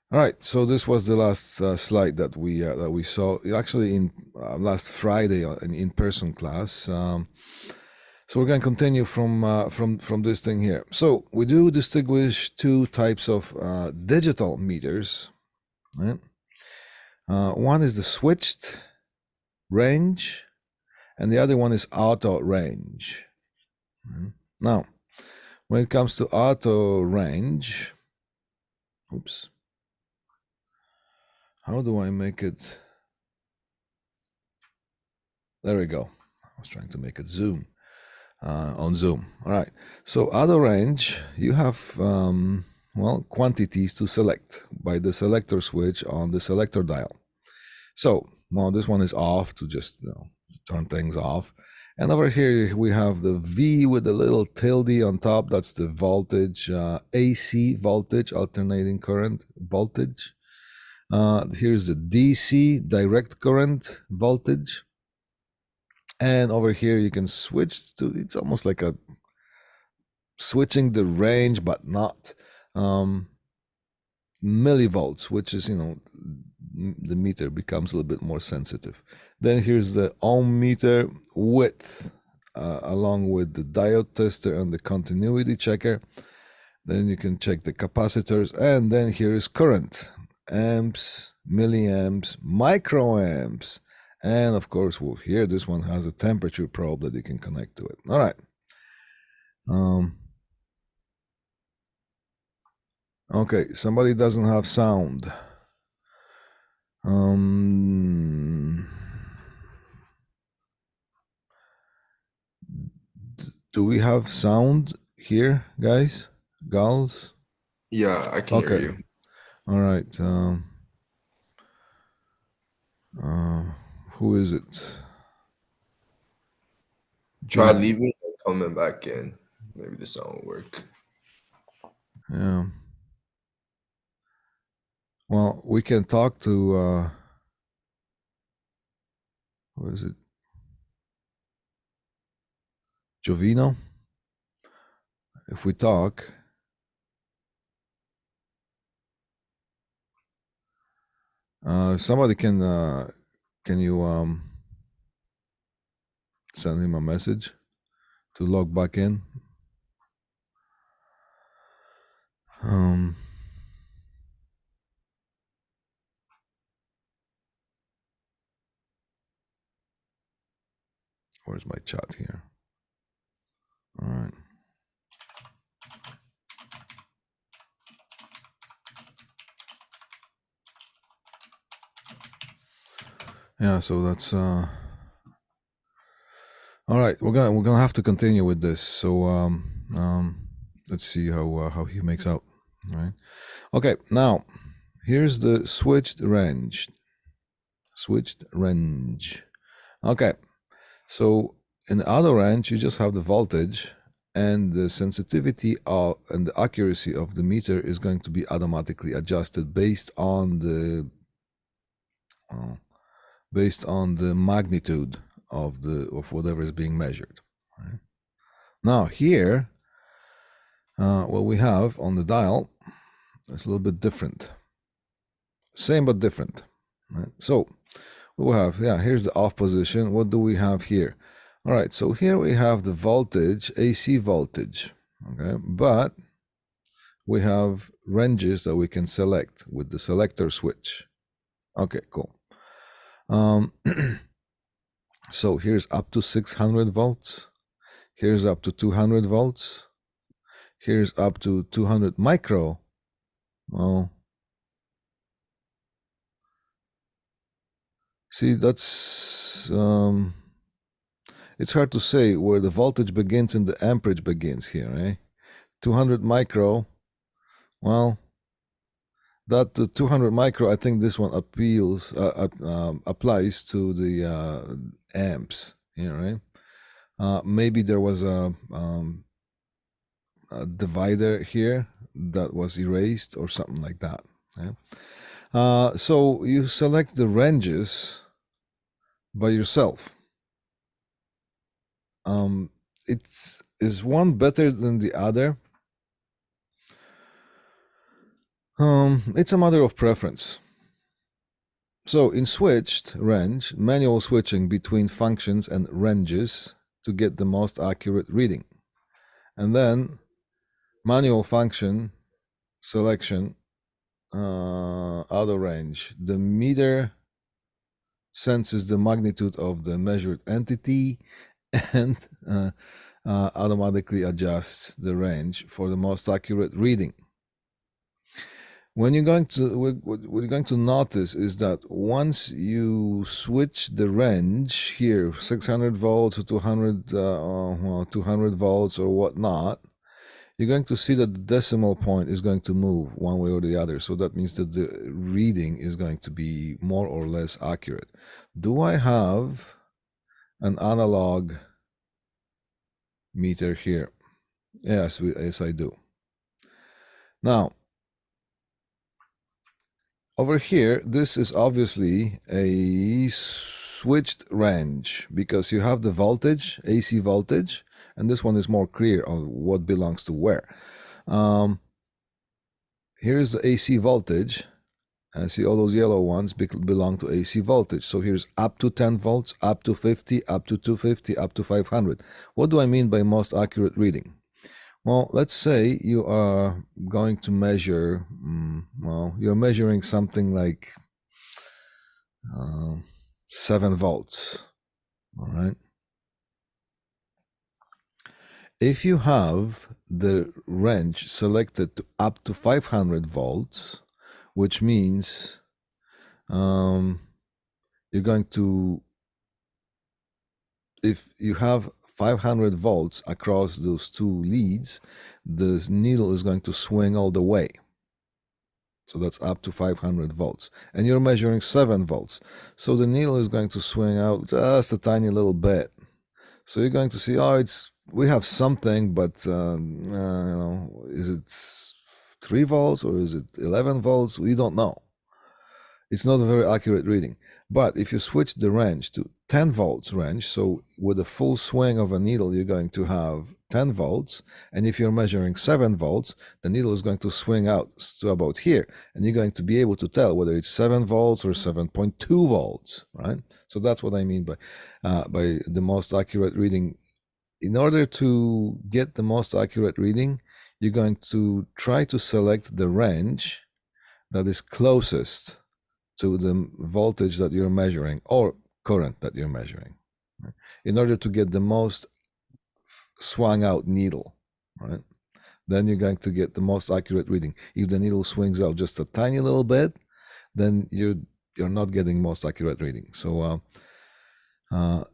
All right, so this was the last slide that we saw actually in last Friday in in-person class. So we're going to continue from this thing here. So we do distinguish two types of digital meters. Right? One is the switched range, and the other one is auto range. Right? Now, when it comes to auto range, oops. How do I make it? There we go. I was trying to make it zoom on Zoom. All right. So auto range, you have, well, quantities to select by the selector switch on the selector dial. So, well, this one is off to just turn things off. And over here, we have the V with the little tilde on top. That's the voltage, AC voltage, alternating current voltage. Here's the DC, direct current voltage. And over here, you can switch to, it's almost like a switching the range, but not millivolts, which is, the meter becomes a little bit more sensitive. Then here's the ohm meter width, along with the diode tester and the continuity checker. Then you can check the capacitors, and then here is current, amps, milliamps, microamps, and of course, well, here this one has a temperature probe that you can connect to it. All right. Okay, somebody doesn't have sound. Do we have sound here, guys? Gals? Yeah, I can hear you. All right. Who is it? Try leaving and coming back in. Maybe this won't work. Yeah. Well, we can talk to who is it? Jovino. If we talk, somebody can you send him a message to log back in? Where's my chat here? All right. Yeah, so that's all right. We're gonna have to continue with this. So let's see how he makes out. All right. Okay. Now here's the switched range. Switched range. Okay. So in the other range, you just have the voltage, and the sensitivity of and the accuracy of the meter is going to be automatically adjusted based on the magnitude of whatever is being measured. Right? Now here, what we have on the dial is a little bit different. Same but different. Right? So we have, here's the off position. What do we have here? All right, so here we have the voltage, AC voltage, okay? But we have ranges that we can select with the selector switch. Okay, cool. So here's up to 600 volts. Here's up to 200 volts. Here's up to 200 micro. Oh, see, that's it's hard to say where the voltage begins and the amperage begins here, eh? 200 micro. Well, that 200 micro, I think this one applies to the amps, right? Maybe there was a divider here that was erased or something like that. Yeah? So you select the ranges by yourself. Is one better than the other? It's a matter of preference. So in switched range, manual switching between functions and ranges to get the most accurate reading. And then manual function selection, auto range. The meter senses the magnitude of the measured entity and automatically adjusts the range for the most accurate reading. When you're going to, what you're going to notice is that once you switch the range here, 600 volts or 200 volts or whatnot, you're going to see that the decimal point is going to move one way or the other. So that means that the reading is going to be more or less accurate. Do I have an analog meter here? Yes, yes, I do. Now, over here, this is obviously a switched range because you have the voltage, AC voltage, and this one is more clear on what belongs to where. Here's the AC voltage. And see all those yellow ones belong to AC voltage. So here's up to 10 volts, up to 50, up to 250, up to 500. What do I mean by most accurate reading? Well, let's say you are going to measure, well, you're measuring something like 7 volts, all right? If you have the range selected to up to 500 volts, which means you're going to, if you have 500 volts across those two leads, the needle is going to swing all the way. So that's up to 500 volts. And you're measuring 7 volts. So the needle is going to swing out just a tiny little bit. So you're going to see, oh, we have something, but is it 3 volts or is it 11 volts? We don't know. It's not a very accurate reading. But if you switch the range to 10 volts range, so with a full swing of a needle, you're going to have 10 volts. And if you're measuring 7 volts, the needle is going to swing out to about here. And you're going to be able to tell whether it's 7 volts or 7.2 volts, right? So that's what I mean by the most accurate reading. In order to get the most accurate reading, you're going to try to select the range that is closest to the voltage that you're measuring or current that you're measuring, right? In order to get the most swung out needle, right? Then you're going to get the most accurate reading. If the needle swings out just a tiny little bit, then you're not getting most accurate reading. So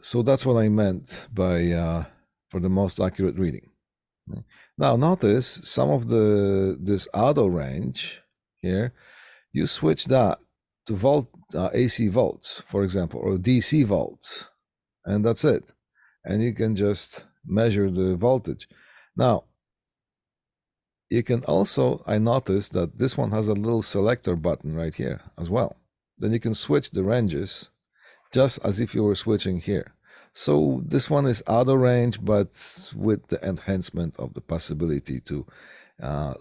so that's what I meant by for the most accurate reading. Now notice some of this auto range here, you switch that to AC volts, for example, or DC volts, and that's it. And you can just measure the voltage. Now, you can also, I noticed that this one has a little selector button right here as well. Then you can switch the ranges just as if you were switching here. So this one is auto range, but with the enhancement of the possibility to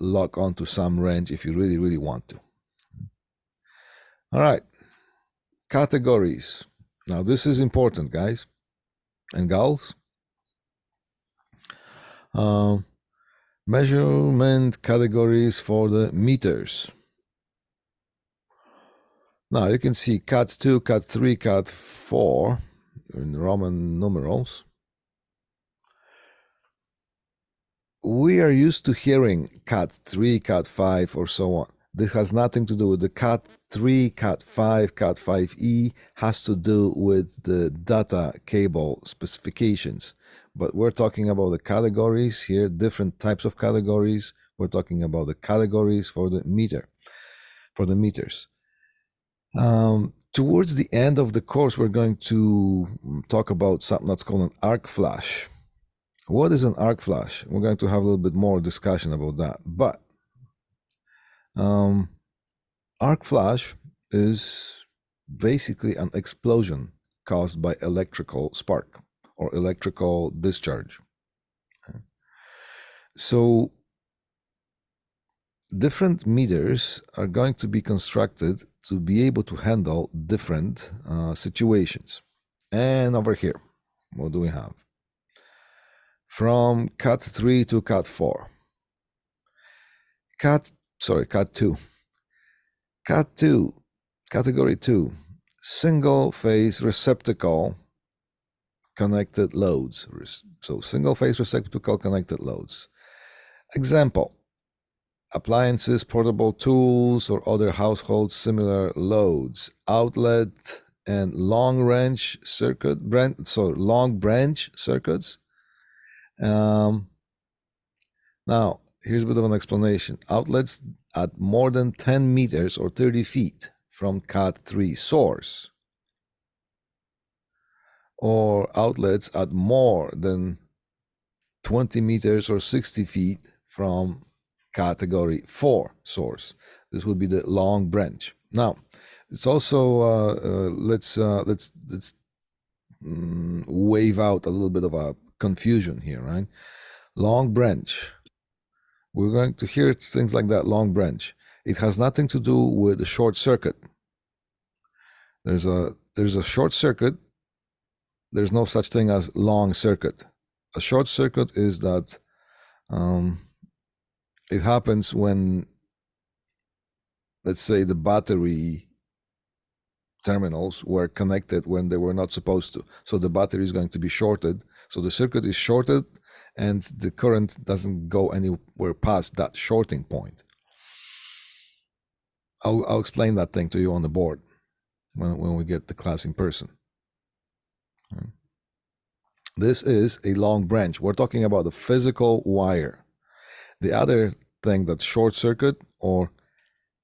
lock onto some range if you really, really want to. All right, categories. Now this is important, guys and gals. Measurement categories for the meters. Now you can see cat 2, cat 3, cat 4 in Roman numerals. We are used to hearing cat 3, cat 5, or so on. This has nothing to do with the cat 3, cat 5, cat 5e, has to do with the data cable specifications. But we're talking about the categories here, different types of categories. We're talking about the categories for the meter, for the meters. Towards the end of the course, we're going to talk about something that's called an arc flash. What is an arc flash? We're going to have a little bit more discussion about that. But arc flash is basically an explosion caused by electrical spark or electrical discharge. So different meters are going to be constructed to be able to handle different situations. And over here, what do we have? From cat 3 to cat 4. Cat 2. Cat 2, category 2, single phase receptacle connected loads. So single phase receptacle connected loads. Example, appliances, portable tools, or other household similar loads. Outlet and long branch circuits. Now, here's a bit of an explanation. Outlets at more than 10 meters or 30 feet from Cat 3 source, or outlets at more than 20 meters or 60 feet from category 4 source. This would be the long branch. Now, it's also let's wave out a little bit of a confusion here, right? Long branch. We're going to hear things like that, long branch. It has nothing to do with the short circuit. There's a short circuit. There's no such thing as long circuit. A short circuit is that it happens when, let's say, the battery terminals were connected when they were not supposed to. So the battery is going to be shorted. So the circuit is shorted and the current doesn't go anywhere past that shorting point. I'll explain that thing to you on the board when we get the class in person. This is a long branch. We're talking about the physical wire. The other thing, that's short circuit, or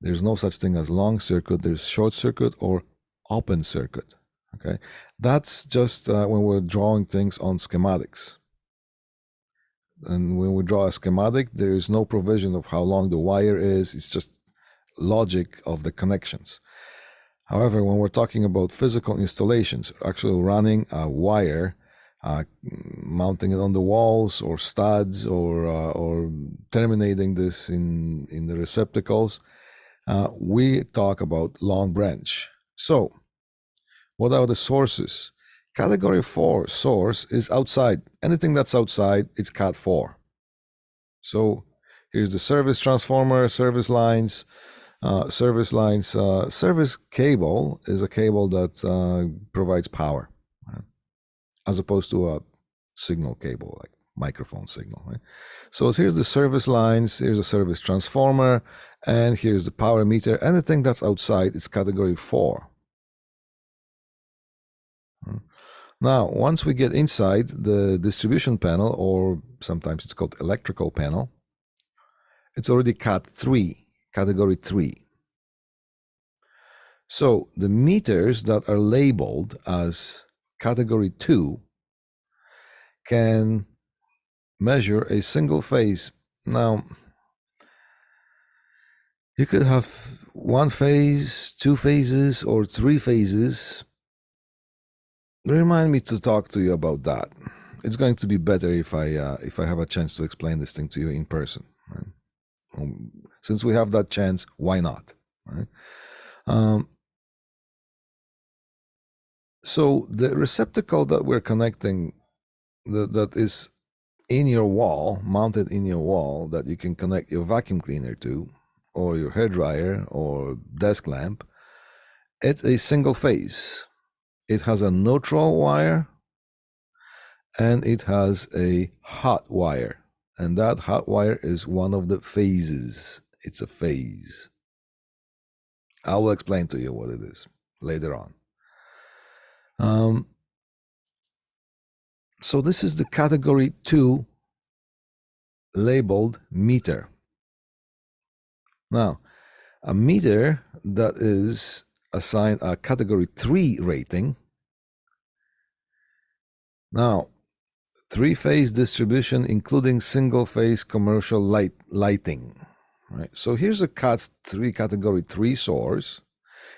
there's no such thing as long circuit. There's short circuit or open circuit. Okay, that's just when we're drawing things on schematics. And when we draw a schematic, there is no provision of how long the wire is. It's just logic of the connections. However, when we're talking about physical installations, actually running a wire, mounting it on the walls or studs, or terminating this in the receptacles, we talk about long branch. So, what are the sources? Category 4 source is outside. Anything that's outside, it's Cat 4. So here's the service transformer, service lines. Service cable is a cable that provides power, right? As opposed to a signal cable, like microphone signal, right? So here's the service lines, here's a service transformer, and here's the power meter. Anything that's outside is category 4. Now, once we get inside the distribution panel, or sometimes it's called electrical panel, it's already Cat 3, category 3. So the meters that are labeled as category 2 can measure a single phase. Now, you could have 1 phase, 2 phases, or 3 phases. Remind me to talk to you about that. It's going to be better if I have a chance to explain this thing to you in person. Right? Since we have that chance, why not? Right? So the receptacle that we're connecting, that is in your wall, mounted in your wall, that you can connect your vacuum cleaner to, or your hairdryer, or desk lamp, it's a single phase. It has a neutral wire, and it has a hot wire. And that hot wire is one of the phases. It's a phase. I will explain to you what it is later on. So this is the category 2 labeled meter. Now, a meter that is assigned a category 3 rating. Now, 3-phase distribution, including single-phase commercial lighting. Right. So here's a Cat 3 category 3 source.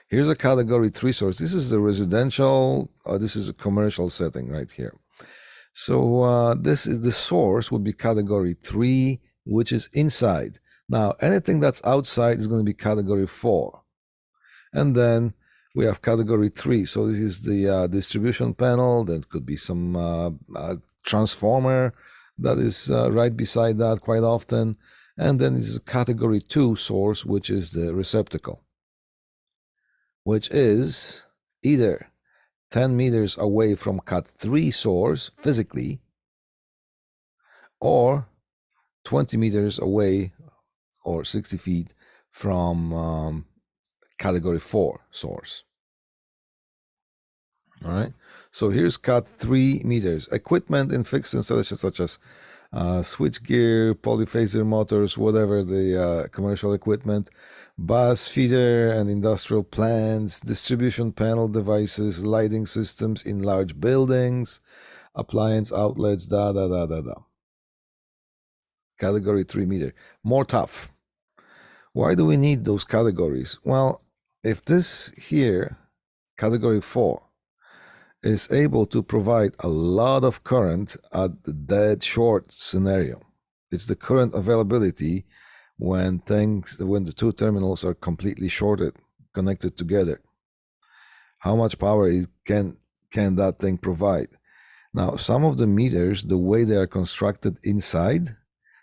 Here's a category 3 source. This is the residential, this is a commercial setting right here. So this is the source would be category 3, which is inside. Now, anything that's outside is going to be category 4. And then we have category 3. So this is the distribution panel. There could be some transformer that is right beside that quite often. And then this is category 2 source, which is the receptacle, which is either 10 meters away from cat 3 source physically, or 20 meters away or 60 feet from category 4 source. All right, so here's cat 3 meters. Equipment in fixed installations such as switchgear, polyphaser motors, whatever the commercial equipment, bus feeder and industrial plants, distribution panel devices, lighting systems in large buildings, appliance outlets, da. Category 3 meter. More tough. Why do we need those categories? Well, if this here, category 4, is able to provide a lot of current at the dead short scenario, it's the current availability when the two terminals are completely shorted, connected together. How much power can that thing provide? Now, some of the meters, the way they are constructed inside,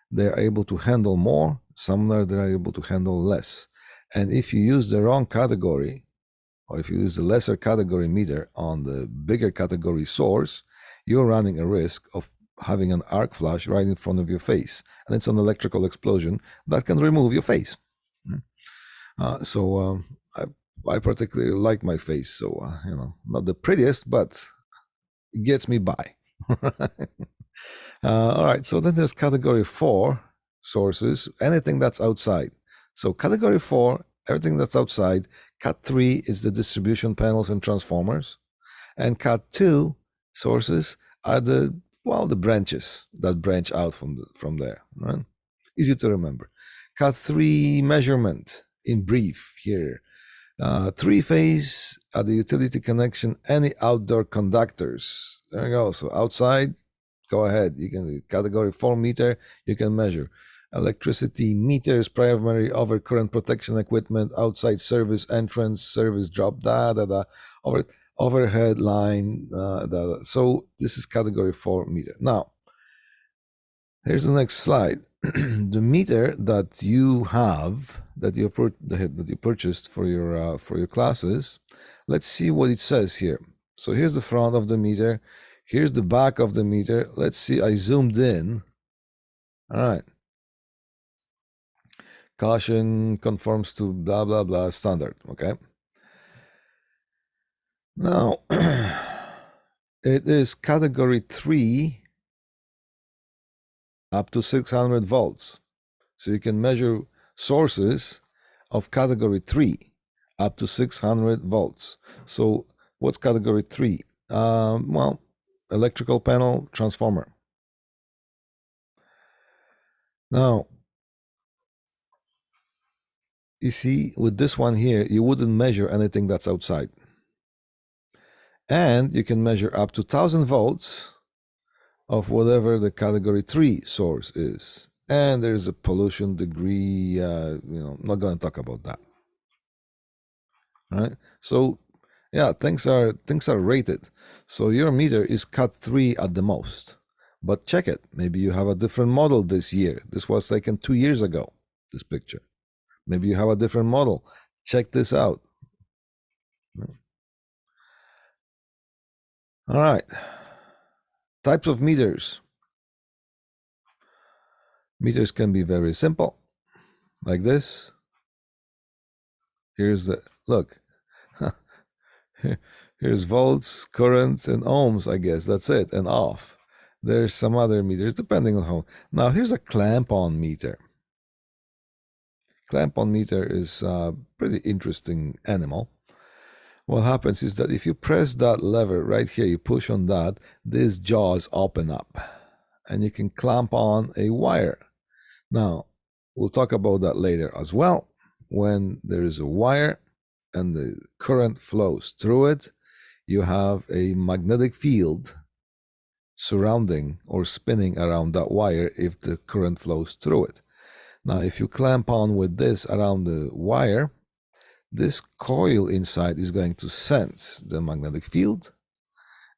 they're able to handle more, some they're able to handle less. And if you use the wrong category, or if you use the lesser category meter on the bigger category source, you're running a risk of having an arc flash right in front of your face. And it's an electrical explosion that can remove your face. I particularly like my face. So, not the prettiest, but it gets me by. All right, so then there's category 4 sources, anything that's outside. So category 4, everything that's outside. Cat 3 is the distribution panels and transformers. And Cat 2 sources are the branches that branch out from there, right? Easy to remember. Cat 3 measurement, in brief here. 3-phase at the utility connection, any outdoor conductors. There you go. So outside, go ahead. You can category 4 meter, you can measure. Electricity meters, primary overcurrent protection equipment, outside service entrance, service drop, overhead line, So this is category 4 meter. Now, here's the next slide. The meter that you have, that you purchased for your classes, let's see what it says here. So here's the front of the meter. Here's the back of the meter. Let's see, I zoomed in. All right. Caution conforms to blah, blah, blah standard, okay? Now, it is category 3 up to 600 volts. So you can measure sources of category 3 up to 600 volts. So what's category 3? Electrical panel, transformer. Now, you see, with this one here, you wouldn't measure anything that's outside. And you can measure up to 1000 volts of whatever the category 3 source is. And there's a pollution degree, I'm not going to talk about that. All right? So, yeah, things are rated. So your meter is cat 3 at the most. But check it. Maybe you have a different model this year. This was taken 2 years ago, this picture. Maybe you have a different model. Check this out. All right. Types of meters. Meters can be very simple, like this. Here's the, look. Here's volts, currents, and ohms, I guess. That's it, and off. There's some other meters, depending on how. Now, here's a clamp-on meter. Clamp-on meter is a pretty interesting animal. What happens is that if you press that lever right here, you push on that, these jaws open up, and you can clamp on a wire. Now, we'll talk about that later as well. When there is a wire and the current flows through it, you have a magnetic field surrounding or spinning around that wire if the current flows through it. Now, if you clamp on with this around the wire, this coil inside is going to sense the magnetic field,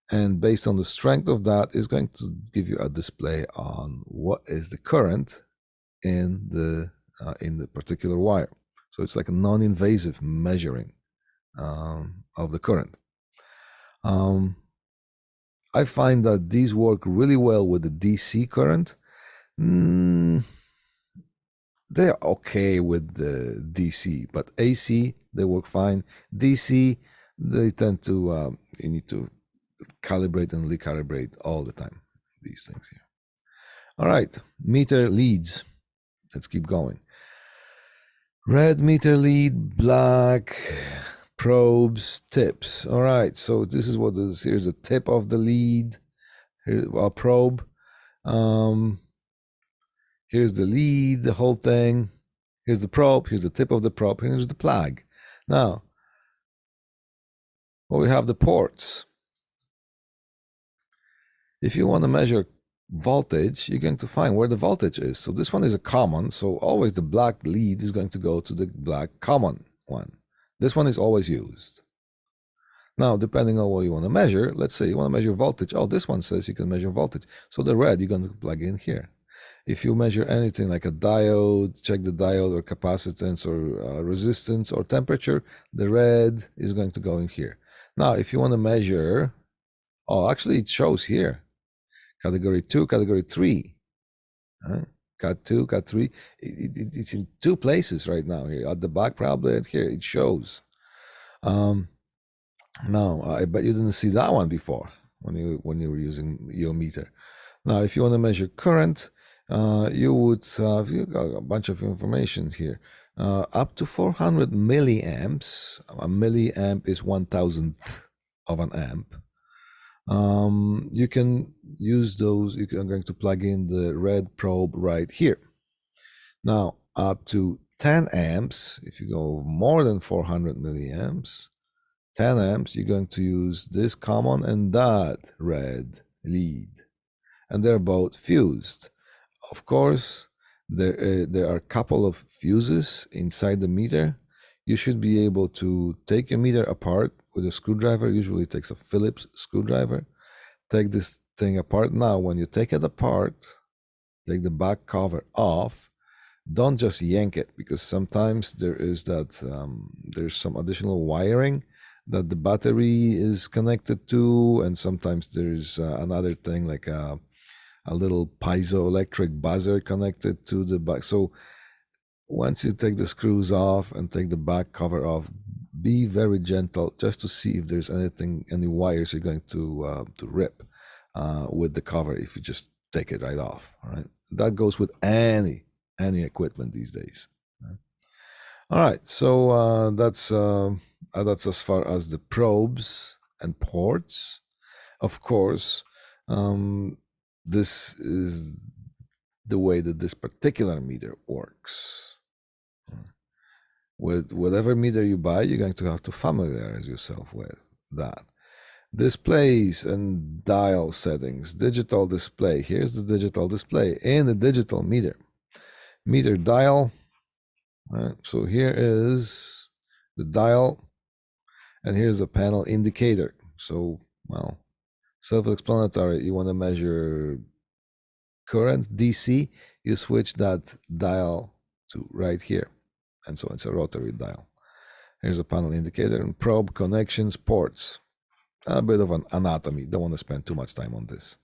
and based on the strength of that is going to give you a display on what is the current in the particular wire. So it's like a non-invasive measuring of the current. I find that these work really well with the DC current. They're okay with the DC, but AC, they work fine. DC, they tend to, you need to calibrate and recalibrate all the time, these things here. All right, meter leads. Let's keep going. Red meter lead, black probes, tips. All right, so this is what this, here's the tip of the lead, here's our probe. Here's the lead, the whole thing. Here's the probe, here's the tip of the probe, here's the plug. Now, well, we have the ports. If you want to measure voltage, you're going to find where the voltage is. So this one is a common, so always the black lead is going to go to the black common one. This one is always used. Now, depending on what you want to measure, let's say you want to measure voltage. Oh, this one says you can measure voltage. So the red, you're going to plug in here. If you measure anything like a diode, check the diode or capacitance or resistance or temperature, the red is going to go in here. Now, if you want to measure, oh, actually it shows here, category 2, category 3, right? Cat 2, Cat 3, it's in two places right now here, at the back probably, and here it shows. Now, I bet you didn't see that one before when you were using your meter. Now, if you want to measure current, you would you got a bunch of information here. Up to 400 milliamps. A milliamp is 1,000th of an amp. You can use those. I'm going to plug in the red probe right here. Now, up to 10 amps, if you go more than 400 milliamps, 10 amps, you're going to use this common and that red lead. And they're both fused. Of course, there are a couple of fuses inside the meter. You should be able to take a meter apart with a screwdriver. Usually it takes a Phillips screwdriver. Take this thing apart. Now, when you take it apart, take the back cover off. Don't just yank it, because sometimes there is that there's some additional wiring that the battery is connected to, and sometimes there's another thing like a little piezoelectric buzzer connected to the back. So once you take the screws off and take the back cover off, be very gentle just to see if there's any wires you're going to rip with the cover if you just take it right off. All right, that goes with any equipment these days. All right, so that's as far as the probes and ports. Of course, this is the way that this particular meter works. With whatever meter you buy, you're going to have to familiarize yourself with that. Displays and dial settings, digital display. Here's the digital display in the digital meter. Meter dial. Right, so here is the dial, and here's the panel indicator. So, well, self-explanatory. You want to measure current DC, you switch that dial to right here, and so it's a rotary dial. Here's a panel indicator and probe connections, ports. A bit of an anatomy. Don't want to spend too much time on this.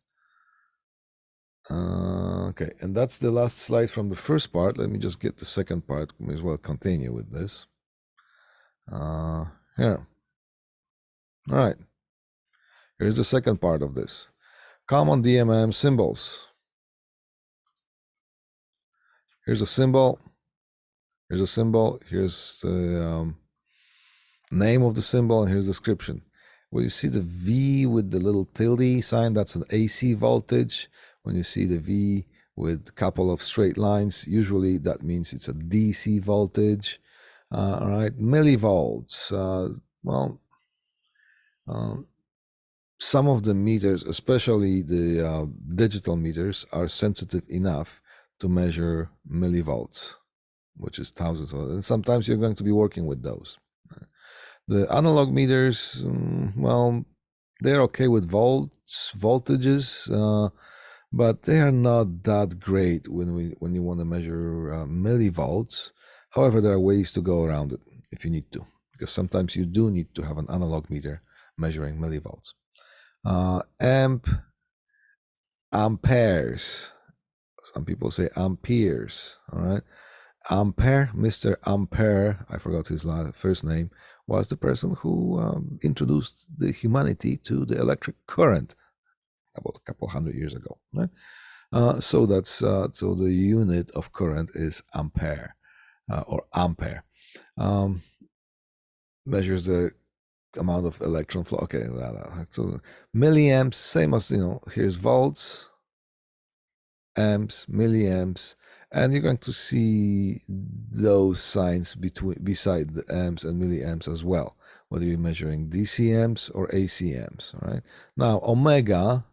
Okay, and that's the last slide from the first part. Let me just get the second part. May as well continue with this. Here. All right. Here's the second part of this. Common DMM symbols. Here's a symbol. Here's a symbol. Here's the name of the symbol, and here's the description. Well, you see the V with the little tilde sign, that's an AC voltage. When you see the V with a couple of straight lines, usually that means it's a DC voltage. All right, millivolts. Some of the meters, especially the digital meters, are sensitive enough to measure millivolts, which is thousands of, and sometimes you're going to be working with those. The analog meters, well, they're okay with voltages, but they are not that great when you want to measure millivolts. However, there are ways to go around it if you need to, because sometimes you do need to have an analog meter measuring millivolts. Amperes. Some people say amperes. All right. Ampere, Mr. Ampere, I forgot his first name, was the person who introduced the humanity to the electric current about a couple hundred years ago. Right? So that's so the unit of current is ampere or ampere. Measures the amount of electron flow. Okay, so milliamps, same as here's volts, amps, milliamps, and you're going to see those signs beside the amps and milliamps as well, whether you're measuring DC amps or AC amps. All right. Now omega,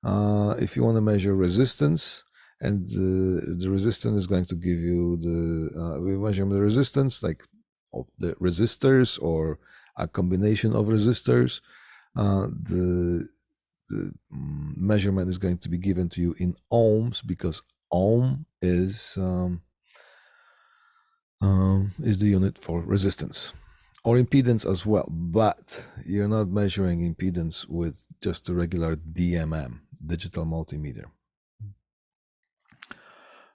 if you want to measure resistance, and the resistance is going to give you we measure the resistance like of the resistors or a combination of resistors. The measurement is going to be given to you in ohms, because ohm is the unit for resistance or impedance as well, but you're not measuring impedance with just a regular DMM, digital multimeter.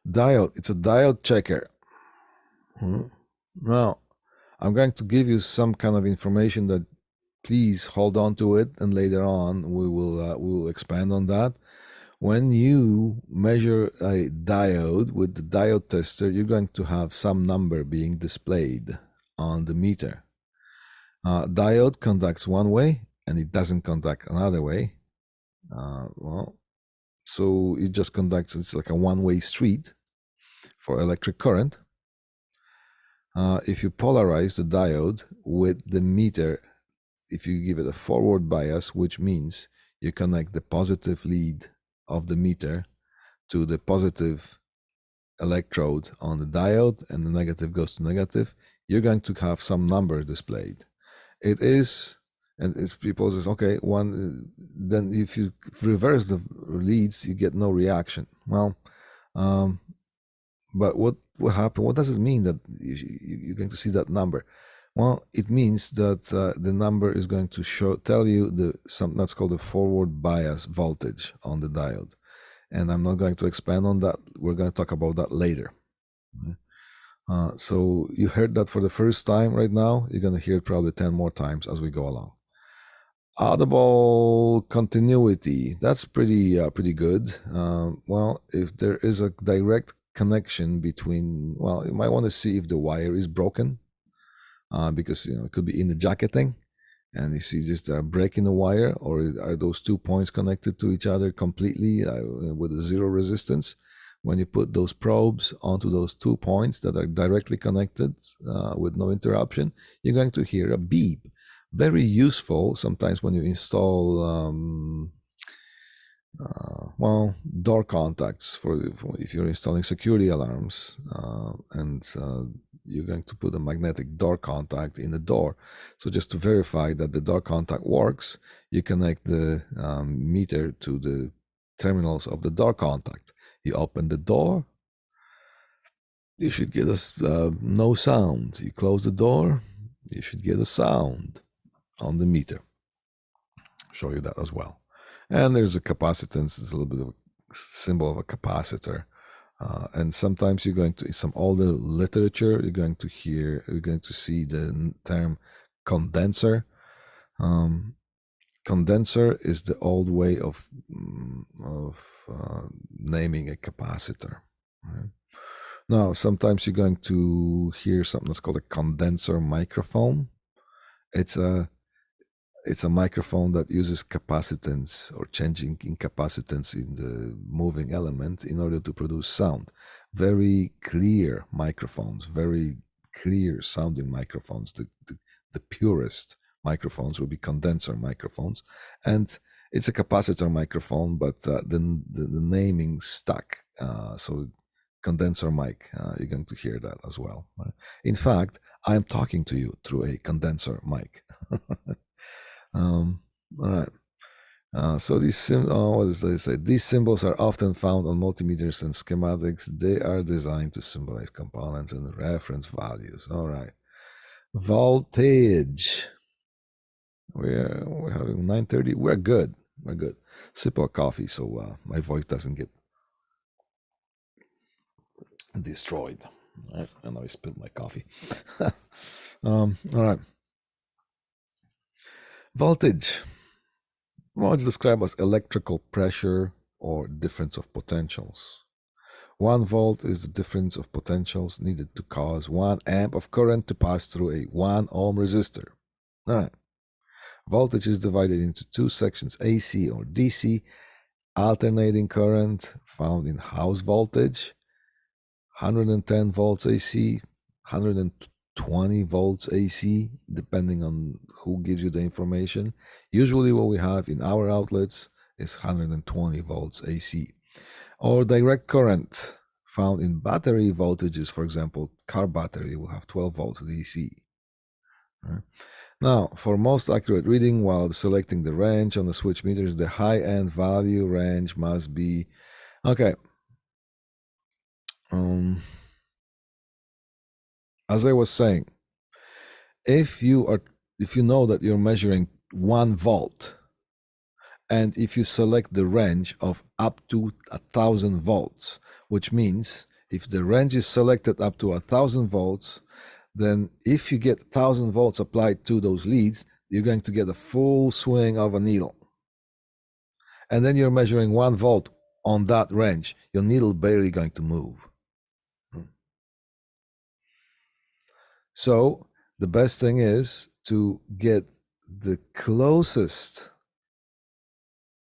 Diode, it's a diode checker. Now, I'm going to give you some kind of information that please hold on to it, and later on we will expand on that. When you measure a diode with the diode tester, you're going to have some number being displayed on the meter. Diode conducts one way and it doesn't conduct another way. So it just conducts, it's like a one-way street for electric current. If you polarize the diode with the meter, if you give it a forward bias, which means you connect the positive lead of the meter to the positive electrode on the diode, and the negative goes to negative, you're going to have some number displayed. It is, and it's people says, okay, then if you reverse the leads, you get no reaction. Well, but what will happen? What does it mean that you're going to see that number? Well, it means that the number is going to tell you that's called the forward bias voltage on the diode. And I'm not going to expand on that. We're going to talk about that later. So you heard that for the first time right now. You're going to hear it probably 10 more times as we go along. Audible continuity, that's pretty good. Well, if there is a direct connection between, well, you might want to see if the wire is broken, because it could be in the jacketing, and you see just a break in the wire, or are those 2 points connected to each other completely with a zero resistance. When you put those probes onto those 2 points that are directly connected with no interruption, you're going to hear a beep. Very useful sometimes when you install door contacts for if you're installing security alarms, and you're going to put a magnetic door contact in the door. So just to verify that the door contact works, you connect the meter to the terminals of the door contact. You open the door, you should get no sound. You close the door, you should get a sound on the meter. Show you that as well. And there's a capacitance. It's a little bit of a symbol of a capacitor. And sometimes you're going to, in some older literature, you're going to see the term condenser. Condenser is the old way of naming a capacitor. Right? Now, sometimes you're going to hear something that's called a condenser microphone. It's a microphone that uses capacitance or changing in capacitance in the moving element in order to produce sound. Very clear microphones, very clear sounding microphones. The purest microphones will be condenser microphones. And it's a capacitor microphone, but the naming stuck. So condenser mic. You're going to hear that as well. Right? In fact, I'm talking to you through a condenser mic. All right. So what does they say? These symbols are often found on multimeters and schematics. They are designed to symbolize components and reference values. All right. Voltage. We're having 9:30. We're good. We're good. Sip of coffee so my voice doesn't get destroyed. All right. And I spilled my coffee. All right. Voltage. Well, it's described as electrical pressure or difference of potentials. 1 volt is the difference of potentials needed to cause 1 amp of current to pass through a 1 ohm resistor. All right. Voltage is divided into 2 sections, AC or DC. Alternating current found in house voltage, 110 volts AC, 120 volts AC, depending on who gives you the information. Usually what we have in our outlets is 120 volts AC. Or direct current found in battery voltages, for example, car battery will have 12 volts DC. Right? Now, for most accurate reading while selecting the range on the switch meters, the high-end value range must be, okay. As I was saying, if you know that you're measuring 1 volt, and if you select the range of up to 1,000 volts, which means if the range is selected up to 1,000 volts, then if you get 1,000 volts applied to those leads, you're going to get a full swing of a needle. And then you're measuring 1 volt on that range, your needle barely going to move. So the best thing is to get the closest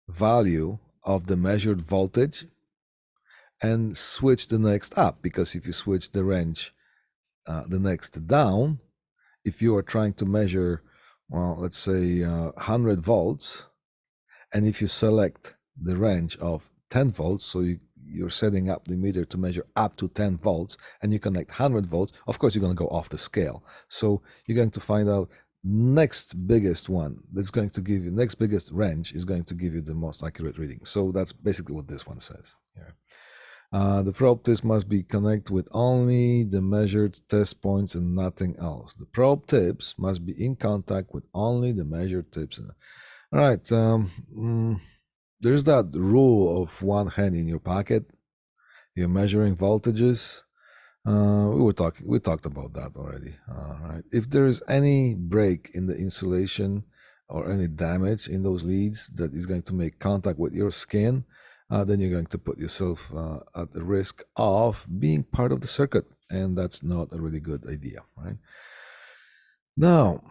value of the measured voltage and switch the next up, because if you switch the range the next down, if you are trying to measure, well, let's say 100 volts, and if you select the range of 10 volts, so you're setting up the meter to measure up to 10 volts, and you connect 100 volts, of course you're going to go off the scale. So you're going to find out next biggest one that's going to give you, next biggest range is going to give you the most accurate reading. So that's basically what this one says here. The probe tips must be connected with only the measured test points and nothing else. The probe tips must be in contact with only the measured tips. All right. There's that rule of 1 hand in your pocket. You're measuring voltages. We talked about that already. Right. If there is any break in the insulation or any damage in those leads that is going to make contact with your skin, then you're going to put yourself at the risk of being part of the circuit, and that's not a really good idea, right? Now,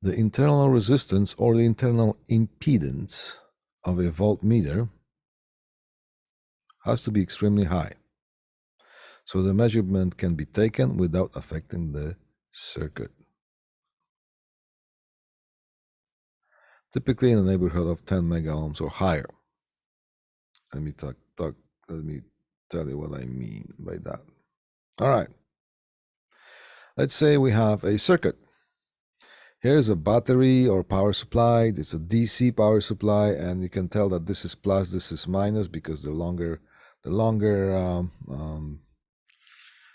the internal resistance or the internal impedance of a voltmeter has to be extremely high, so the measurement can be taken without affecting the circuit. Typically in the neighborhood of 10 mega ohms or higher. Let me tell you what I mean by that. All right. Let's say we have a circuit. Here's a battery or power supply. It's a DC power supply, and you can tell that this is plus, this is minus, because the longer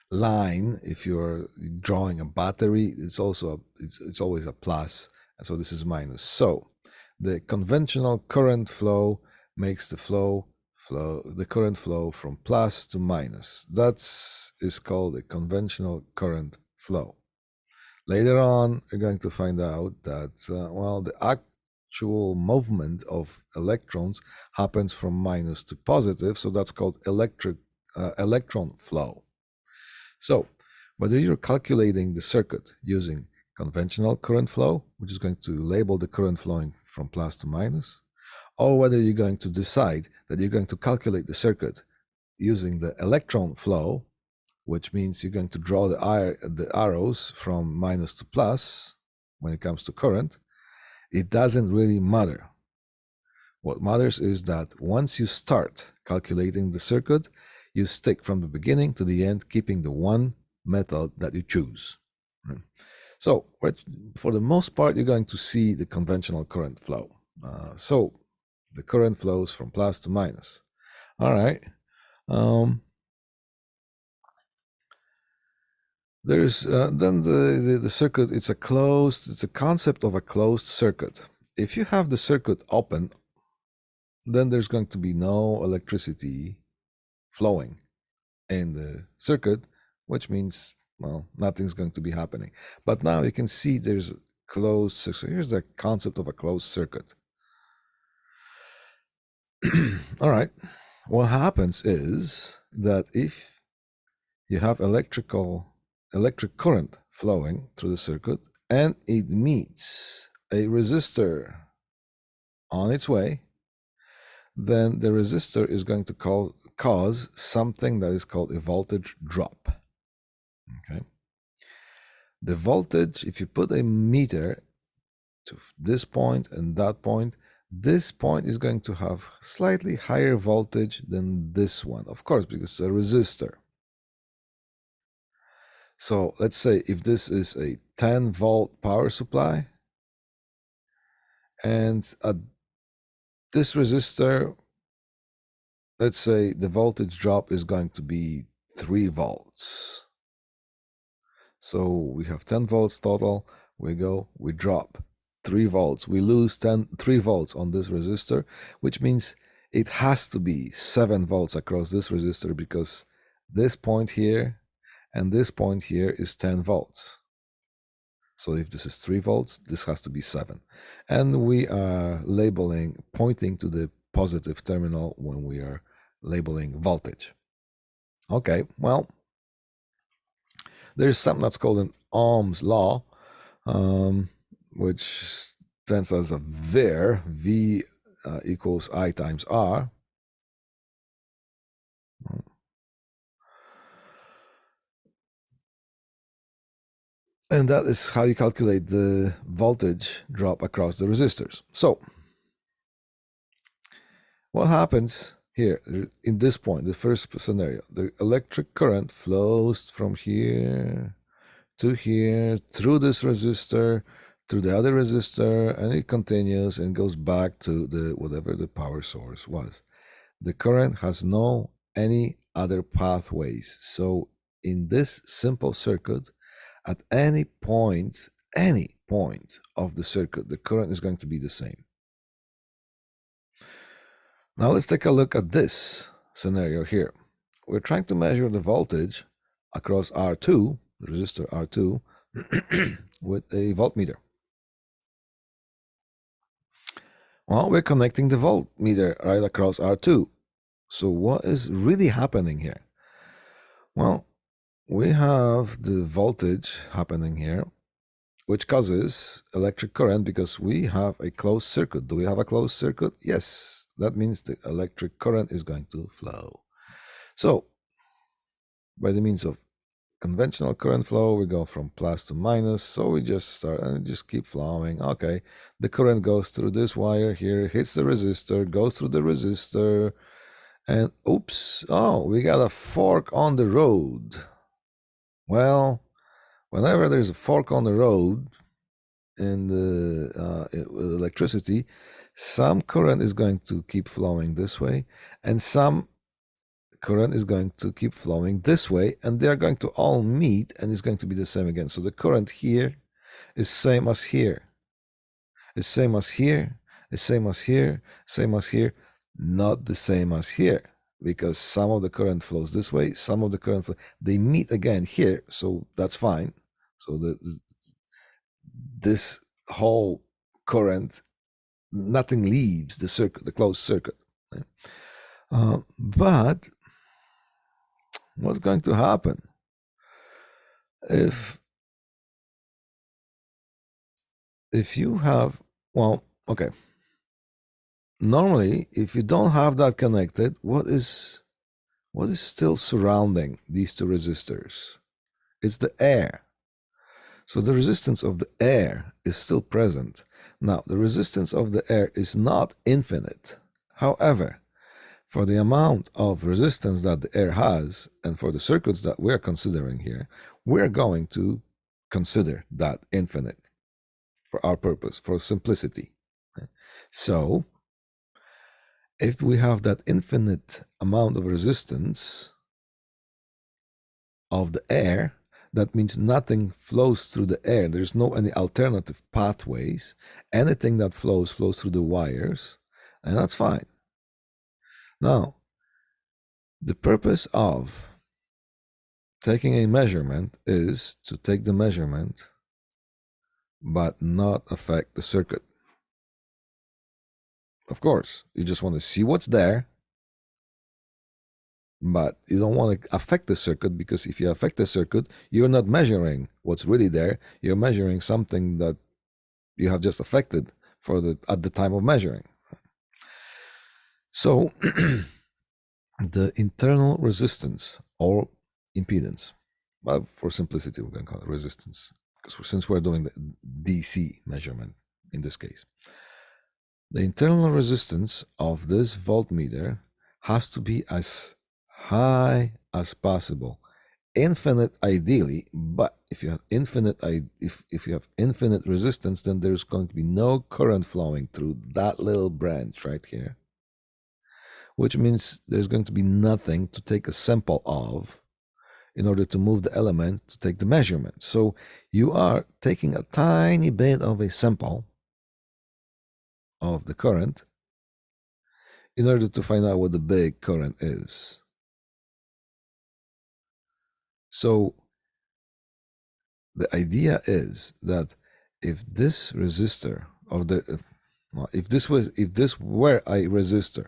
line, if you're drawing a battery, it's also it's always a plus, and so this is minus. So the conventional current flow makes the current flow from plus to minus. Is called a conventional current flow. Later on, we're going to find out that, the actual movement of electrons happens from minus to positive, so that's called electron flow. So whether you're calculating the circuit using conventional current flow, which is going to label the current flowing from plus to minus, or whether you're going to decide that you're going to calculate the circuit using the electron flow, which means you're going to draw the arrows from minus to plus when it comes to current, it doesn't really matter. What matters is that once you start calculating the circuit, you stick from the beginning to the end, keeping the one method that you choose. So for the most part, you're going to see the conventional current flow. So the current flows from plus to minus. All right. There's then the circuit. It's a concept of a closed circuit. If you have the circuit open, then there's going to be no electricity flowing in the circuit, which means, well, nothing's going to be happening. But now you can see there's a closed circuit. So here's the concept of a closed circuit. All right. What happens is that if you have electric current flowing through the circuit and it meets a resistor on its way, then the resistor is going to cause something that is called a voltage drop. Okay. The voltage, if you put a meter to this point and that point, this point is going to have slightly higher voltage than this one, of course, because it's a resistor. So let's say if this is a 10-volt power supply, and at this resistor, let's say the voltage drop is going to be 3 volts. So we have 10 volts total. We drop 3 volts. We lose 3 volts on this resistor, which means it has to be 7 volts across this resistor, because this point here and this point here is 10 volts. So if this is 3 volts, this has to be 7. And we are pointing to the positive terminal when we are labeling voltage. Okay, well, there's something that's called an Ohm's law, which stands as a VAR, V equals I times R. And that is how you calculate the voltage drop across the resistors. So what happens here in this point, the first scenario, the electric current flows from here to here through this resistor, through the other resistor, and it continues and goes back to the whatever the power source was. The current has no any other pathways. So in this simple circuit, at any point of the circuit, the current is going to be the same. Now let's take a look at this scenario here. We're trying to measure the voltage across R2, the resistor R2, with a voltmeter. Well, we're connecting the voltmeter right across R2. So what is really happening here? Well, we have the voltage happening here, which causes electric current because we have a closed circuit. Do we have a closed circuit? Yes. That means the electric current is going to flow. So by the means of conventional current flow, we go from plus to minus. So we just start and just keep flowing. Okay, the current goes through this wire here, hits the resistor, goes through the resistor, and oops, oh, we got a fork on the road. Well, whenever there's a fork on the road in the with electricity, some current is going to keep flowing this way, and some current is going to keep flowing this way, and they're going to all meet, and it's going to be the same again. So the current here is same as here, is same as here, is same as here, same as here, not the same as here, because some of the current flows this way, some of the current they meet again here, so that's fine. So this whole current, nothing leaves the circuit, the closed circuit. But what's going to happen if you have, well, okay, normally if you don't have that connected, what is still surrounding these two resistors? It's the air. So the resistance of the air is still present. Now, the resistance of the air is not infinite. However, for the amount of resistance that the air has, and for the circuits that we're considering here, we're going to consider that infinite for our purpose, for simplicity. So, if we have that infinite amount of resistance of the air, that means nothing flows through the air. There's no any alternative pathways. Anything that flows through the wires, and that's fine. Now, the purpose of taking a measurement is to take the measurement but not affect the circuit. Of course, you just want to see what's there, but you don't want to affect the circuit, because if you affect the circuit, you're not measuring what's really there. You're measuring something that you have just affected at the time of measuring. So the internal resistance or impedance, well, for simplicity, we're going to call it resistance, because since we're doing the DC measurement in this case, the internal resistance of this voltmeter has to be as high as possible. Infinite ideally, but if you have infinite if you have infinite resistance, then there's going to be no current flowing through that little branch right here, which means there's going to be nothing to take a sample of in order to move the element to take the measurement. So you are taking a tiny bit of a sample of the current in order to find out what the big current is. So the idea is that if this resistor, or if this were a resistor,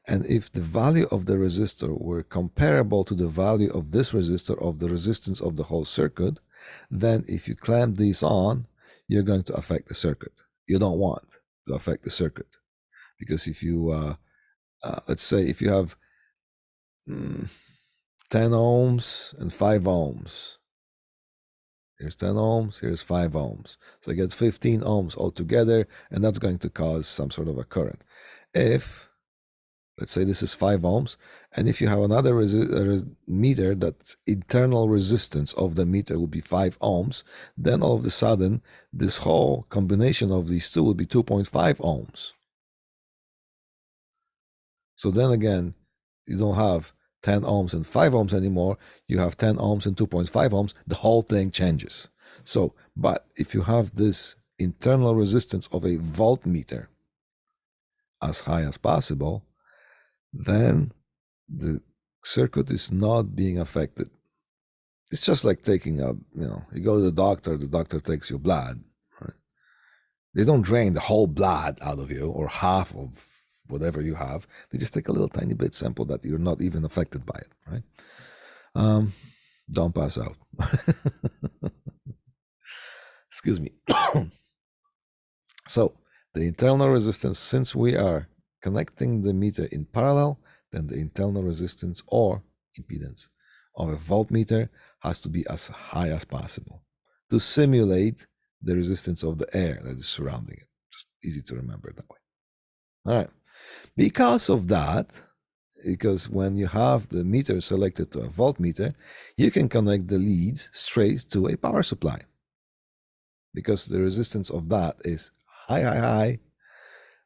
and if the value of the resistor were comparable to the value of this resistor, of the resistance of the whole circuit, then if you clamp these on, you're going to affect the circuit. You don't want to affect the circuit, because if you, let's say if you have 10 ohms and 5 ohms, here's 10 ohms, here's 5 ohms. So I get 15 ohms altogether, and that's going to cause some sort of a current. If, let's say this is 5 ohms, and if you have another meter, that internal resistance of the meter will be 5 ohms, then all of a sudden, this whole combination of these two will be 2.5 ohms. So then again, you don't have 10 ohms and 5 ohms anymore. You have 10 ohms and 2.5 ohms. The whole thing changes. So, but if you have this internal resistance of a voltmeter as high as possible, then the circuit is not being affected. It's just like taking you go to the doctor takes your blood, right? They don't drain the whole blood out of you or half of whatever you have. They just take a little tiny bit sample that you're not even affected by it, right? Don't pass out. Excuse me. So the internal resistance, since we are connecting the meter in parallel, then the internal resistance or impedance of a voltmeter has to be as high as possible to simulate the resistance of the air that is surrounding it. Just easy to remember that way. All right. Because of that, because when you have the meter selected to a voltmeter, you can connect the leads straight to a power supply, because the resistance of that is high,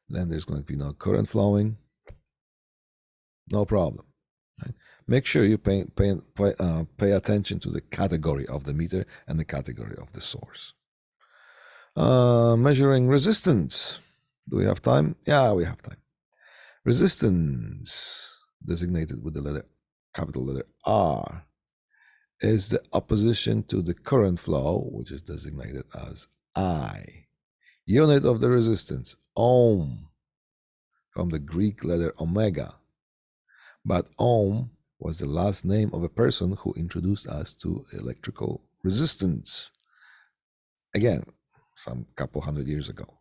then there's going to be no current flowing, no problem. Right? Make sure you pay attention to the category of the meter and the category of the source. Measuring resistance. Do we have time? Yeah, we have time. Resistance, designated with the capital letter R, is the opposition to the current flow, which is designated as I. Unit of the resistance, ohm, from the Greek letter omega. But ohm was the last name of a person who introduced us to electrical resistance. Again, some couple hundred years ago.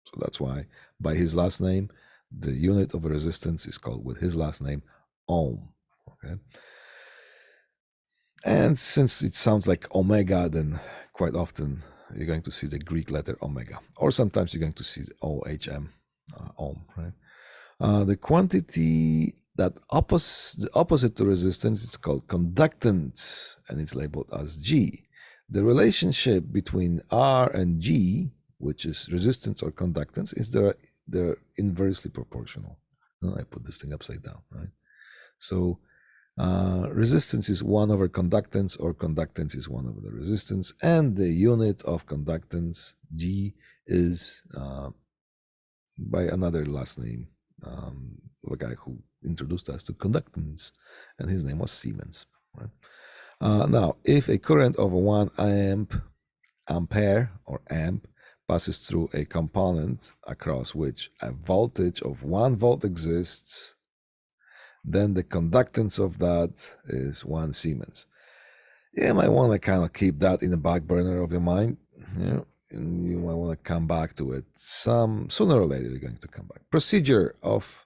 So that's why, by his last name, the unit of resistance is called, with his last name, ohm. Okay. And since it sounds like omega, then quite often you're going to see the Greek letter omega, or sometimes you're going to see OHM, ohm, right? The quantity that the opposite to resistance is called conductance, and it's labeled as G. The relationship between R and G, which is resistance or conductance, is they're inversely proportional. I put this thing upside down, right? So resistance is 1 over conductance, or conductance is 1 over the resistance, and the unit of conductance, G, is by another last name of a guy who introduced us to conductance, and his name was Siemens. Right? Now, if a current of 1 ampere or amp passes through a component across which a voltage of 1 volt exists, then the conductance of that is 1 Siemens. You might want to kind of keep that in the back burner of your mind. And you might want to come back to it. Sooner or later, you're going to come back. Procedure of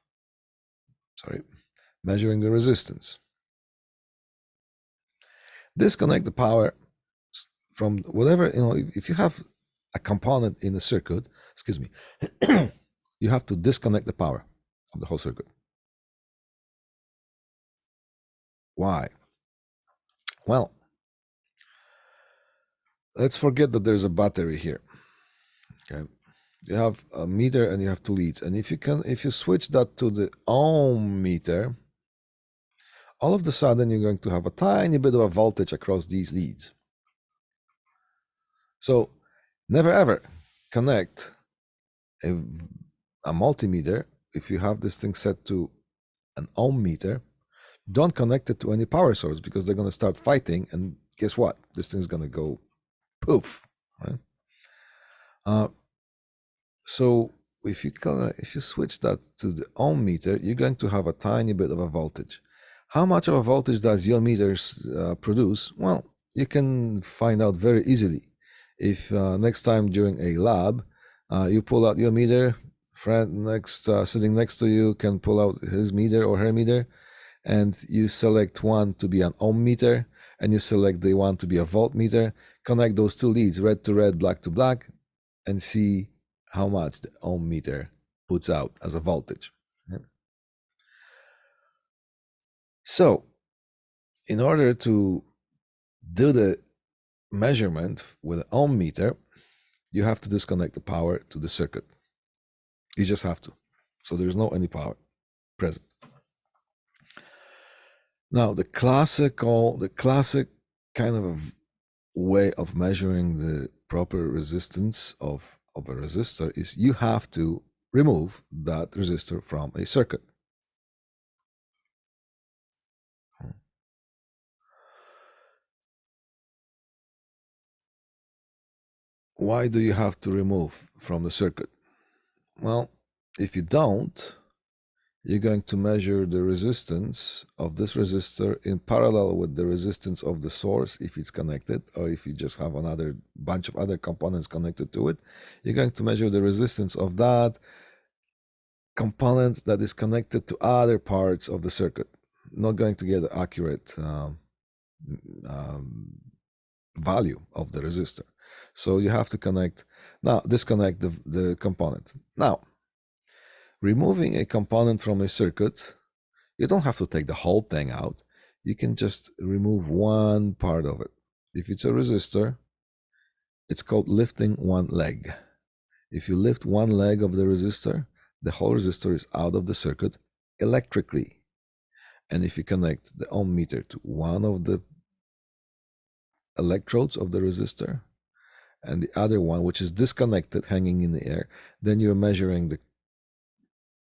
measuring the resistance. Disconnect the power from whatever, if you have a component in a circuit, you have to disconnect the power of the whole circuit. Why? Well, let's forget that there's a battery here. Okay. You have a meter and you have 2 leads. And if you switch that to the ohm meter, all of a sudden you're going to have a tiny bit of a voltage across these leads. So never ever connect a multimeter. If you have this thing set to an ohm meter, don't connect it to any power source, because they're going to start fighting, and guess what? This thing's going to go poof, right? So if you switch that to the ohm meter, you're going to have a tiny bit of a voltage. How much of a voltage does your meters produce? Well, you can find out very easily. If next time during a lab, you pull out your meter, friend sitting next to you can pull out his meter or her meter, and you select one to be an ohm meter, and you select the one to be a voltmeter, connect those 2 leads, red to red, black to black, and see how much the ohm meter puts out as a voltage. So, in order to do the measurement with an ohm meter, you have to disconnect the power to the circuit. You just have to. So there's no any power present. Now, the classic kind of way of measuring the proper resistance of a resistor is you have to remove that resistor from a circuit. Why do you have to remove from the circuit? Well, if you don't, you're going to measure the resistance of this resistor in parallel with the resistance of the source if it's connected, or if you just have another bunch of other components connected to it. You're going to measure the resistance of that component that is connected to other parts of the circuit. Not going to get an accurate value of the resistor. So you have to disconnect the component. Now, removing a component from a circuit, you don't have to take the whole thing out. You can just remove one part of it. If it's a resistor, it's called lifting one leg. If you lift one leg of the resistor, the whole resistor is out of the circuit electrically. And if you connect the ohm meter to one of the electrodes of the resistor and the other one, which is disconnected, hanging in the air, then you're measuring the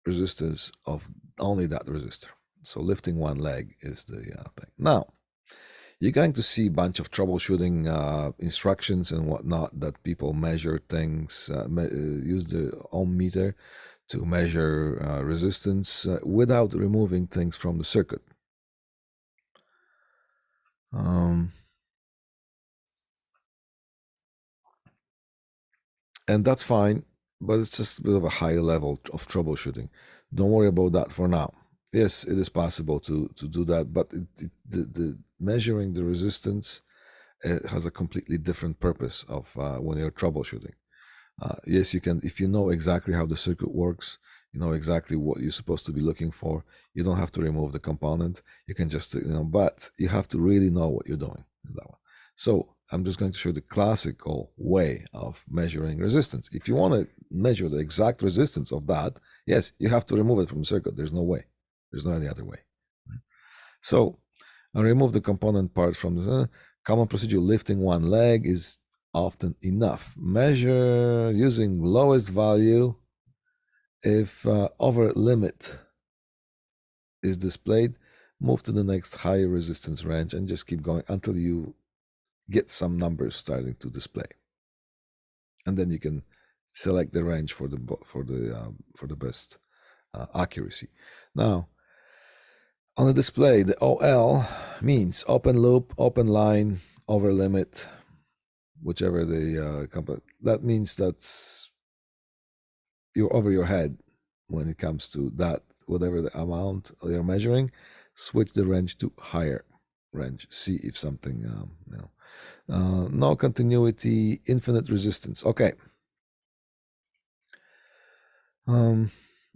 resistance of only that resistor. So lifting one leg is the thing. Now, you're going to see a bunch of troubleshooting instructions and whatnot that people measure things, use the ohm meter to measure resistance without removing things from the circuit. And that's fine, but it's just a bit of a higher level of troubleshooting. Don't worry about that for now. Yes, it is possible to do that, but the measuring the resistance It has a completely different purpose of when you're troubleshooting. Yes, you can, if you know exactly how the circuit works, you know exactly what you're supposed to be looking for, you don't have to remove the component. You can just, but you have to really know what you're doing in that one. So I'm just going to show the classical way of measuring resistance. If you want to measure the exact resistance of that, yes, you have to remove it from the circuit. There's no way. There's no any other way. So I remove the component part from the common procedure. Lifting one leg is often enough. Measure using lowest value. If over limit is displayed, move to the next higher resistance range and just keep going until you get some numbers starting to display. And then you can select the range for the best accuracy. Now, on the display, the OL means open loop, open line, over limit, whichever the company. That means that's you're over your head when it comes to that, whatever the amount you're measuring. Switch the range to higher range. See if something, no continuity, infinite resistance. Okay.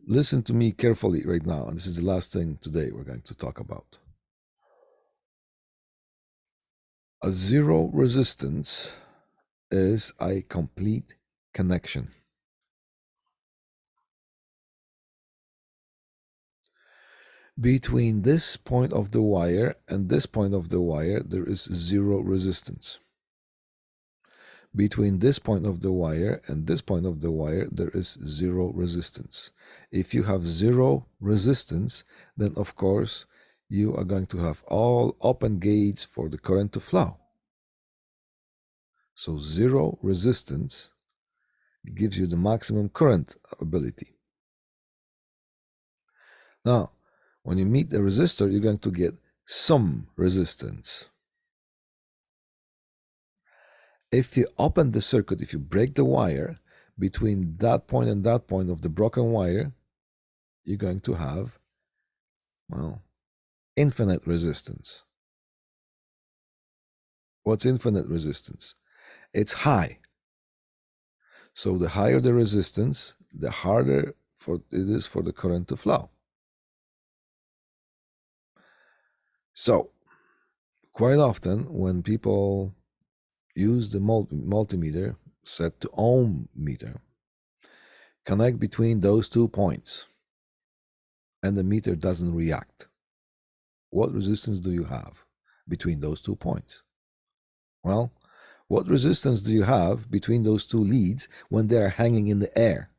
Listen to me carefully right now, and this is the last thing today we're going to talk about. A zero resistance is a complete connection. Between this point of the wire and this point of the wire, there is zero resistance. Between this point of the wire and this point of the wire, there is zero resistance. If you have zero resistance, then of course you are going to have all open gates for the current to flow. So zero resistance gives you the maximum current ability. Now, when you meet the resistor, you're going to get some resistance. If you open the circuit, if you break the wire between that point and that point of the broken wire, you're going to have, well, infinite resistance. What's infinite resistance? It's high. So the higher the resistance, the harder it is for the current to flow. So quite often when people use the multimeter set to ohm meter, connect between those 2 points, and the meter doesn't react. What resistance do you have between those 2 points? Well, what resistance do you have between those 2 leads when they are hanging in the air?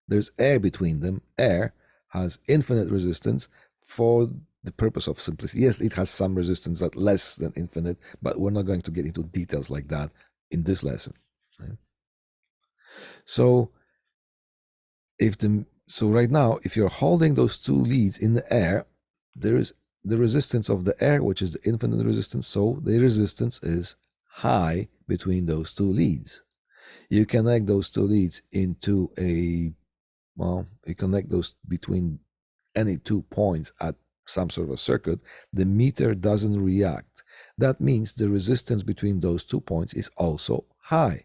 There's air between them. Air has infinite resistance for the purpose of simplicity. Yes, it has some resistance that's less than infinite, but we're not going to get into details like that in this lesson. Right? So right now, if you're holding those 2 leads in the air, there is the resistance of the air, which is the infinite resistance. So the resistance is high between those 2 leads. You connect those 2 leads into you connect those between any 2 points at some sort of a circuit, the meter doesn't react. That means the resistance between those 2 points is also high.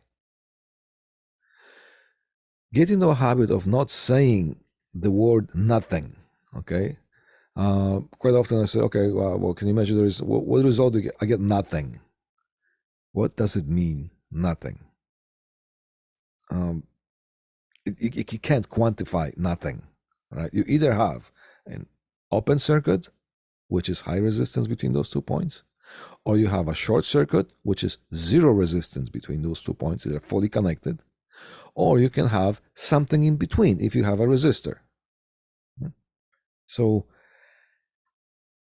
Get into a habit of not saying the word nothing, okay? Quite often I say, okay, well, can you measure what result do you get? I get nothing. What does it mean, nothing? You can't quantify nothing, right? You either have an open circuit, which is high resistance between those 2 points, or you have a short circuit, which is zero resistance between those 2 points. They're fully connected. Or you can have something in between if you have a resistor. So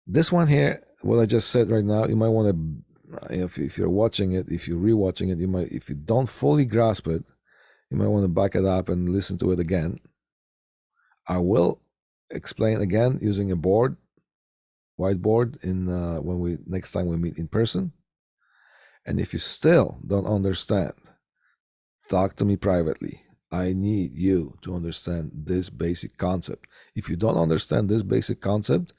this one here, what I just said right now, you might want to, if you're watching it, if you're rewatching it, if you don't fully grasp it, you might want to back it up and listen to it again. I will explain again using a whiteboard when next time we meet in person. And if you still don't understand, talk to me privately. I need you to understand this basic concept. If you don't understand this basic concept,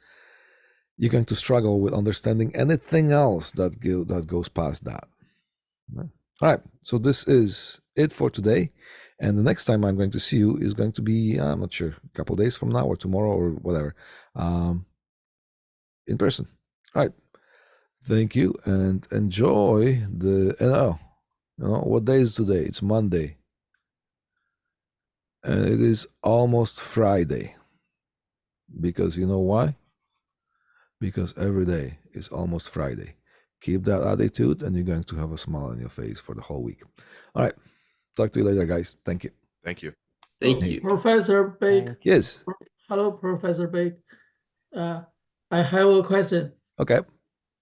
you're going to struggle with understanding anything else that goes past that. All right, so this is it for today. And the next time I'm going to see you is going to be, I'm not sure, a couple days from now or tomorrow or whatever, in person. All right. Thank you and enjoy the, what day is today? It's Monday. And it is almost Friday. Because you know why? Because every day is almost Friday. Keep that attitude and you're going to have a smile on your face for the whole week. All right. Talk to you later, guys. Thank you. Thank you. Thank you. Professor Beck. Yes. Hello, Professor Beck. I have a question. Okay.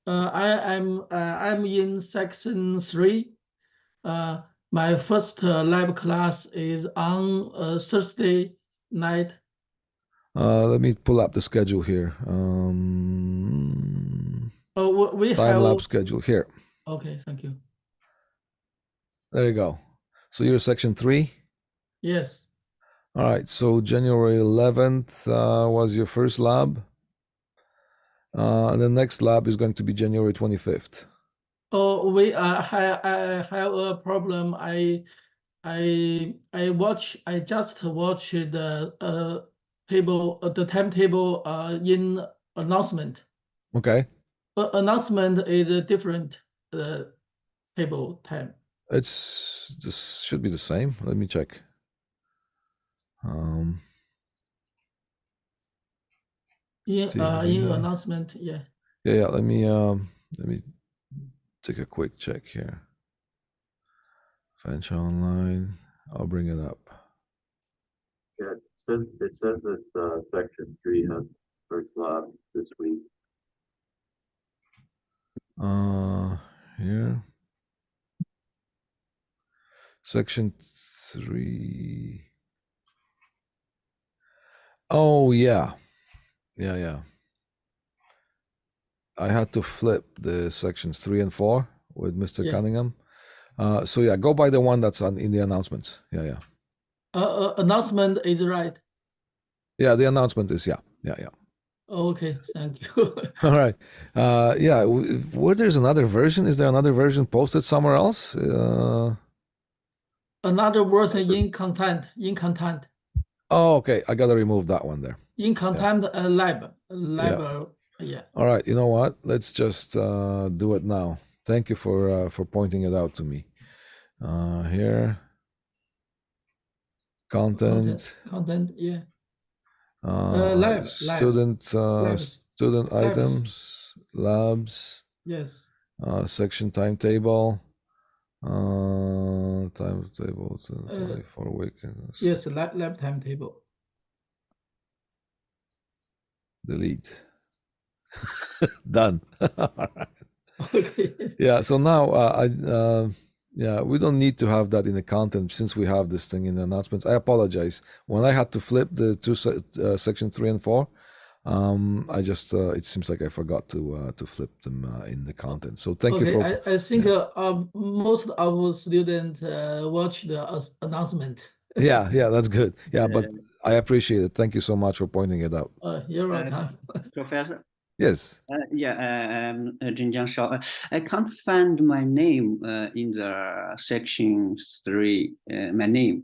I'm in section 3. My first lab class is on Thursday night. Let me pull up the schedule here. We Time have lapse schedule here. Okay, thank you. There you go. So you're section 3? Yes. All right. So January 11th was your first lab. And the next lab is going to be January 25th. Oh, I have a problem. I just watched the table, the timetable in announcement. Okay. Announcement is a different table time. This should be the same. Let me check. In TV. announcement, yeah. Yeah. Let me take a quick check here. Fench online. I'll bring it up. Yeah, it says that section 3 has first lab this week. Here. Section 3. Oh yeah. Yeah. I had to flip the sections 3 and 4 with Mr. Cunningham. So yeah, go by the one that's in the announcements. Yeah. Announcement is right. Yeah, the announcement is yeah. Okay, thank you. All right. Yeah, where there's another version, is there another version posted somewhere else? Another version in content. Oh, okay. I gotta remove that one there. In content lab. Yeah. All right. You know what? Let's just do it now. Thank you for pointing it out to me. Here. Content, yeah. student items, labs. Yes. Section timetable. Timetable 24 weekends. Yes, lab timetable. Delete. Done. Okay. Yeah. So now we don't need to have that in the content since we have this thing in the announcements. I apologize. When I had to flip the two section 3 and 4, I just it seems like I forgot to flip them in the content. So thank you for. I think most of our students watch the announcement. Yeah, that's good. Yeah, but I appreciate it. Thank you so much for pointing it out. You're welcome. Professor? Yes. I'm Zhenjiang Shao. I can't find my name in the section 3, my name.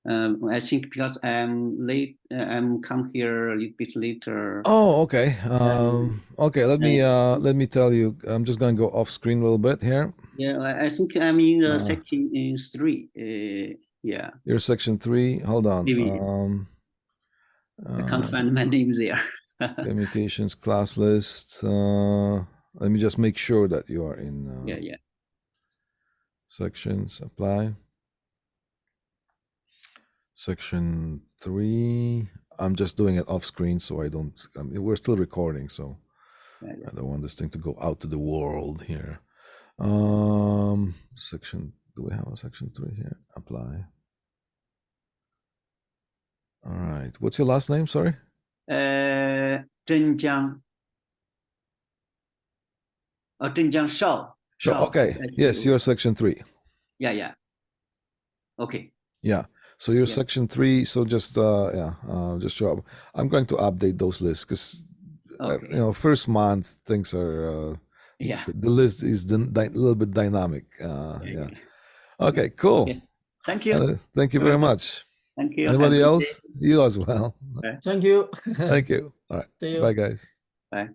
I think because I'm late, I'm come here a little bit later. Oh, okay. Okay, let me tell you. I'm just going to go off screen a little bit here. Yeah, I think I'm in the section 3. Yeah. You're section 3. Hold on. Maybe. I can't find my name there. Communications class list. Let me just make sure that you are in. Yeah. Sections apply. Section 3. I'm just doing it off screen so I don't. We're still recording, so I don't want this thing to go out to the world here. Section. Do we have a section 3 here? Apply. All right. What's your last name? Sorry. Zhenjiang. Zhenjiang Shao. Okay. Yes, you're section 3. Yeah. Okay. Yeah. So you're section 3. So just just show up. I'm going to update those lists because Okay. you know, first month things are Yeah. the list is a little bit dynamic. Yeah. Okay, cool. Okay. Thank you. Thank you very much. Thank you. Have a Anybody good else? day. You as well. Thank you. Thank you. All right. See you. Bye, guys. Bye.